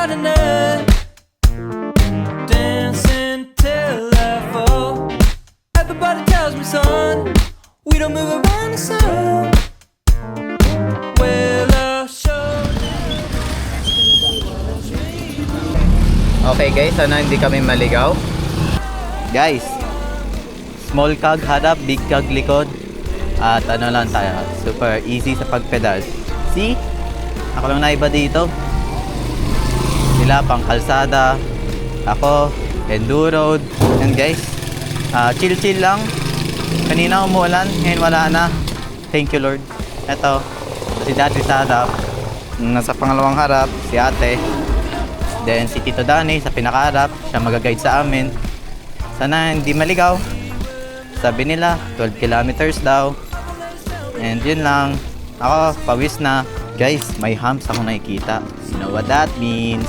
gardener, dancing till I fall. Everybody tells me, son, we don't move around the sun. Well, I'll show Okay guys, sana hindi kami maligaw. Guys, small cog harap, big cog likod. At ano lang tayo, super easy sa pagpedal. See? Ako lang naiba dito. Sila pang kalsada, ako enduro. And guys, chill lang. Kanina umulan, ngayon wala na. Thank you Lord. Eto, si Daddy sa harap. Nasa pangalawang harap, si ate. Then si Tito Danny sa pinakaharap, siya mag-guide sa amin. Sana hindi maligaw. Sabi nila 12 kilometers daw. And yun lang. Ako, pawis na. Guys, may humps ako nakikita. You know what that means?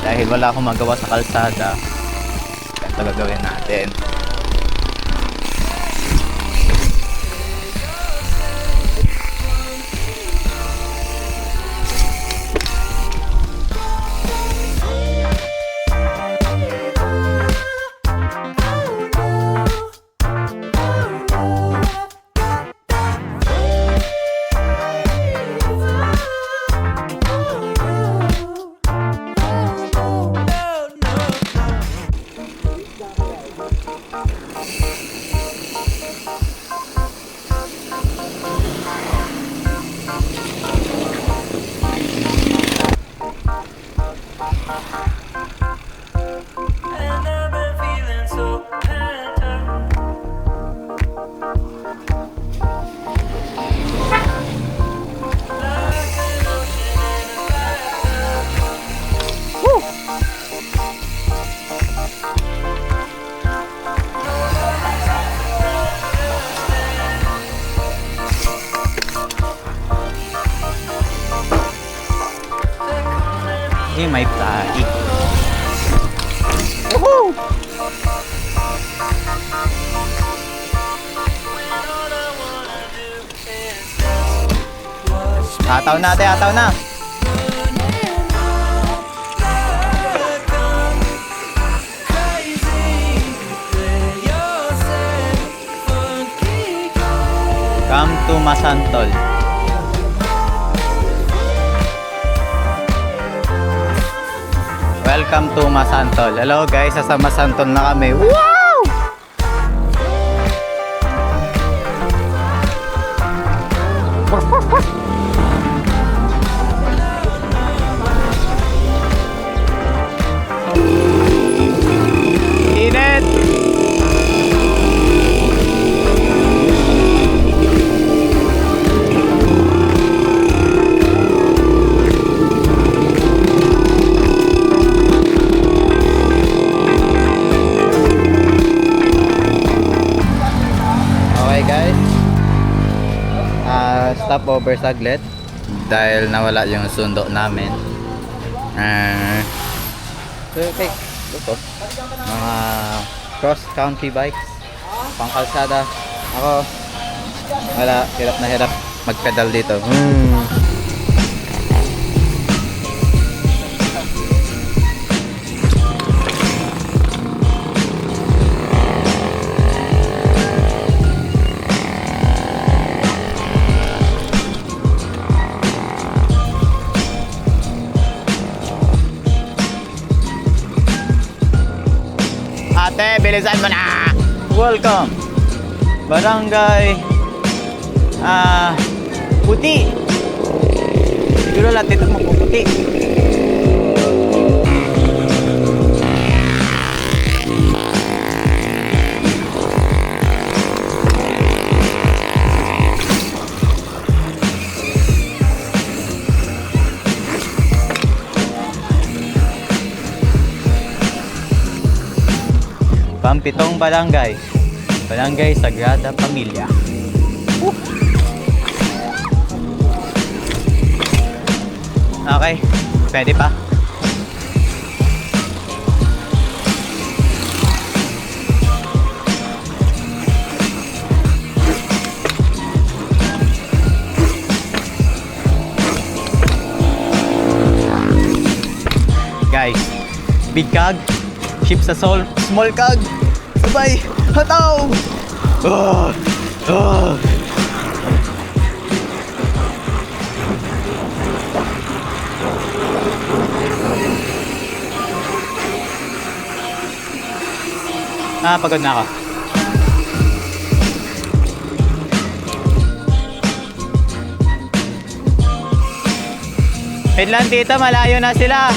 Dahil wala akong magawa sa kalsada, ito gagawin natin. and I've been feeling so pent up. Like an ocean in a bathtub. May tahi. Woohoo! Ataw na, ate, ataw na. Come to Masantol. Welcome to Masantol. Hello guys, sa Masantol na kami. Wow! Init! Stop over saglit dahil nawala yung sundo namin. Okay, ito mga cross country bikes, pang kalsada. Ako wala, hirap na hirap magpedal dito. Ate, bilisan mo na! Welcome! Barangay Puti. Siguro lahat dito magpuputi. Pampitong barangay. Barangay Sagrada Familia. Okay, pwede pa. Big kag. Ship sa small kag. Sabay. Hataw! Oh! Oh! Pagod na ako. Wait lang tito, malayo na sila.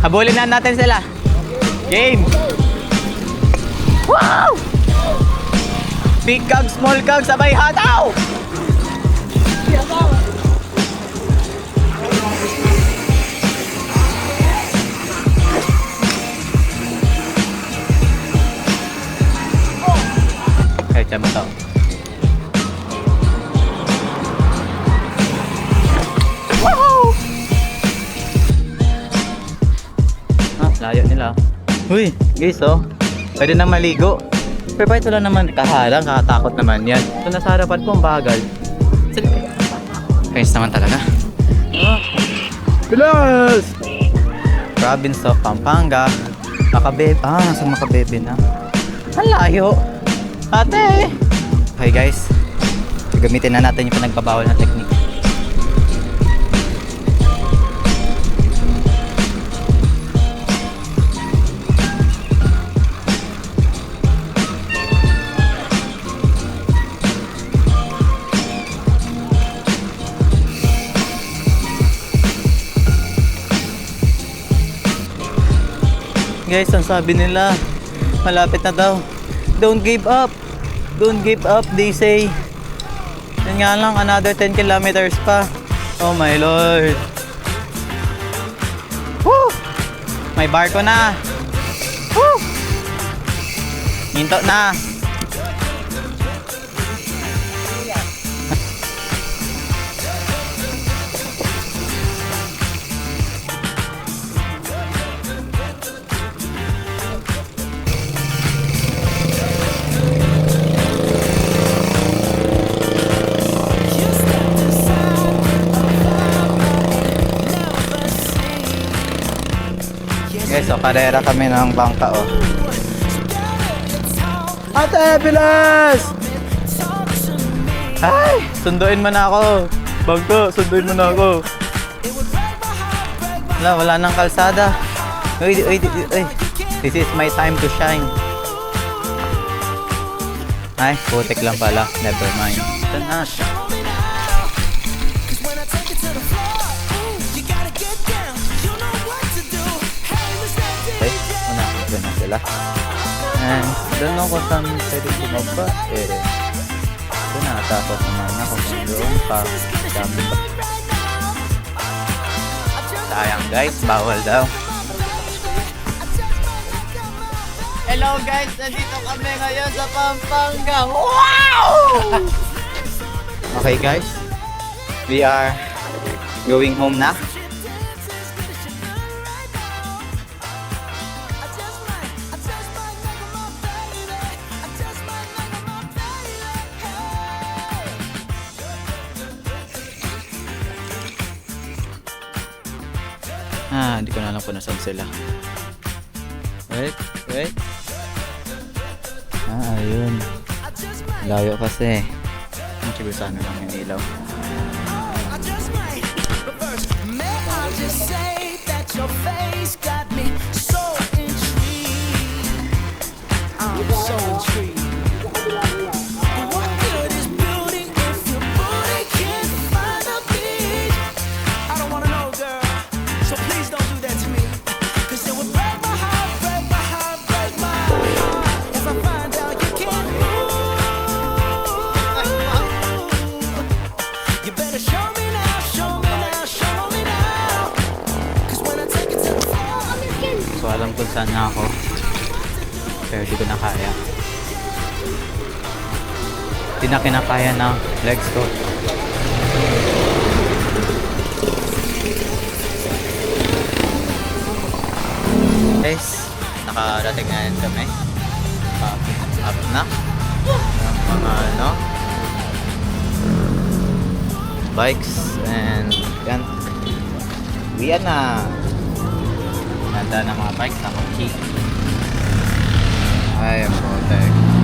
Habulin na natin sila. Game! Wow! Big kag, small kag, sabay hataw! Ay, tiyan mo to. Wow! Layo nila. Uy, guys, oh. Pwede na maligo. Pero ito lang naman, kahalang, kakatakot naman yan. Ito nasa harapan ko, ang bagal. Kayos naman talaga. Pilas! Province of Pampanga. Makabebe. Nasa Makabebe na. Ang layo. Ate! Okay guys, gamitin na natin yung pinagbabawal na technique. Guys, ang sabi nila, malapit na daw. Don't give up. Don't give up, they say. Yan nga lang, another 10 kilometers pa. Oh my lord. Woo! May barko na. Woo! Hinto na. Guys, so karera kami ng bangka, oh. Ate, bilas! Ay, sunduin mo na ako. Bangka, sunduin mo na ako. Wala nang kalsada. Uy. This is my time to shine. Ay, putik lang pala. Never mind. Ito na siya. Na sila. And doon ako saan pwede bumaba doon natapos naman ako kung doon pa dami ba. Sayang guys, bawal daw. Hello guys, nandito kami ngayon sa Pampanga. Wow! Okay guys, we are going home na. Hindi ko na alam kung nasan sila. Wait. Ayun. Layo kasi. Ang siguro sana lang yung ilaw. So alam kung saan na ako, pero di ko na kaya. Di na kinakaya na legs ko. Guys, nakarating na rin kami. Up na ng mga bikes and yan. Uwian na. Ganda ng mga bikes. Ako cheap. Ay, ang putek.